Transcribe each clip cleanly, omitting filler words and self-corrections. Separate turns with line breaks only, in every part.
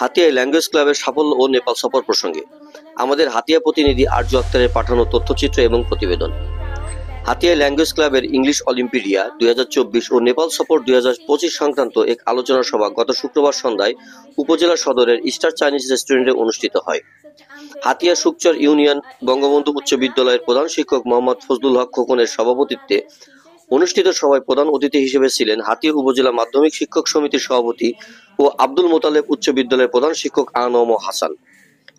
হাতিয়ায় language ক্লাবের সাফল্য ও নেপাল সফর প্রসঙ্গে আমাদের হাতিয়া প্রতিনিধি আরজু আক্তারের পাঠানো তথ্যচিত্র এবং প্রতিবেদন। হাতিয়ায় ল্যাঙ্গুয়েজ ক্লাবের ইংলিশ অলিম্পিডিয়া 2024 ও নেপাল সফর 2025 সংক্রান্ত এক আলোচনা সভা গত শুক্রবার সন্ধ্যায় উপজেলা সদরের স্টার চাইনিজ রেস্টুরেন্টে অনুষ্ঠিত হয়। হাতিয়া সুকচর ইউনিয়ন বঙ্গবন্ধু উচ্চ বিদ্যালয়ের প্রধান শিক্ষক মোহাম্মদ ফজলুল হক খোকনের সভাপতিত্বে অনুষ্ঠিত সভায় প্রধান অতিথি হিসেবে ছিলেন হাতিয়া উপজেলা মাধ্যমিক শিক্ষক সমিতির সভাপতি ও আব্দুল মোতালেব উচ্চ বিদ্যালয়ের প্রধান শিক্ষক আনম হাসান।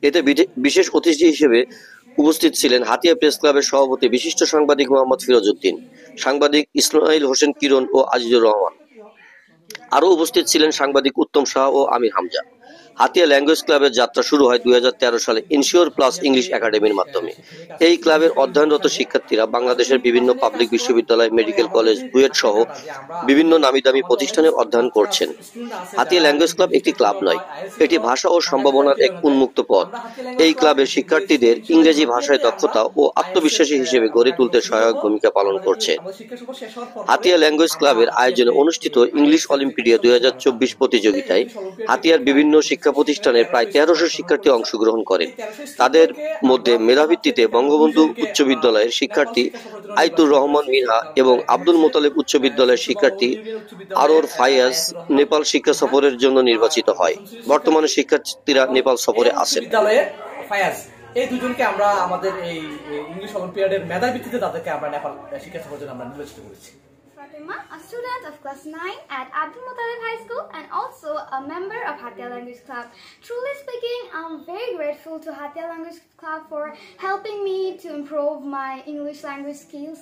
এতে বিশেষ অতিথি হিসেবে উপস্থিত ছিলেন হাতিয়া প্রেস ক্লাবের সভাপতি বিশিষ্ট সাংবাদিক মোহাম্মদ ফিরোজ উদ্দিন, সাংবাদিক ইসমাইল হোসেন কিরণ ও আজিজুর রহমান। আরও উপস্থিত ছিলেন সাংবাদিক উত্তম শাহ ও আমির হামজা। হাতিয়া ল্যাঙ্গুয়েজ ক্লাবের যাত্রা শুরু হয় 2013 সালে ইনশিওর প্লাস ইংলিশ একাডেমির মাধ্যমে। এই ক্লাবের অধ্যয়নরত শিক্ষার্থীরা বাংলাদেশের বিভিন্ন পাবলিক বিশ্ববিদ্যালয়, মেডিকেল কলেজ, বুয়েট সহ বিভিন্ন নামিদামি প্রতিষ্ঠানে অধ্যয়ন করছেন। হাতিয়া ল্যাঙ্গুয়েজ ক্লাব একটি ক্লাব নয়, এটি ভাষা ও সম্ভাবনার এক উন্মুক্ত পথ। এই ক্লাবের শিক্ষার্থীদের ইংরেজি ভাষায় দক্ষতা ও আত্মবিশ্বাসী হিসেবে গড়ে তুলতে সহায়ক ভূমিকা পালন করছে। হাতিয়া ল্যাঙ্গুয়েজ ক্লাবের আয়োজনে অনুষ্ঠিত ইংলিশ অলিম্পিডিয়া 2024 প্রতিযোগিতায় হাতিয়ার বিভিন্ন শিক্ষা প্রতিষ্ঠানের প্রায় 1300 শিক্ষার্থী অংশগ্রহণ করেন। তাদের মধ্যে মেধাভিত্তিতে বঙ্গবন্ধু উচ্চ বিদ্যালয়ের শিক্ষার্থী আইতুর রহমান মিনহা এবং আব্দুল মোতালেব উচ্চ বিদ্যালয়ের শিক্ষার্থী আরোর ফায়াজ নেপাল শিক্ষা সফরের জন্য নির্বাচিত হয়। বর্তমানে শিক্ষার্থীরা নেপাল সফরে আছেন।
এই দুজনকে আমরা আমাদের এই ইংলিশ অলিম্পিয়াডের মেধার ভিত্তিতে তাদেরকে আমরা নেপাল শিক্ষা সফরের জন্য আমরা নির্বাচিত করেছি।
Fatima, a student of class 9 at Abdul Muttalib High School and also a member of Hatia Language Club. Truly speaking, I'm very grateful to Hatia Language Club for helping me to improve my English language skills,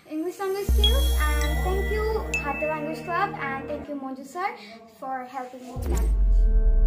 and thank you Hatia Language Club and thank you Monju sir for helping me that much.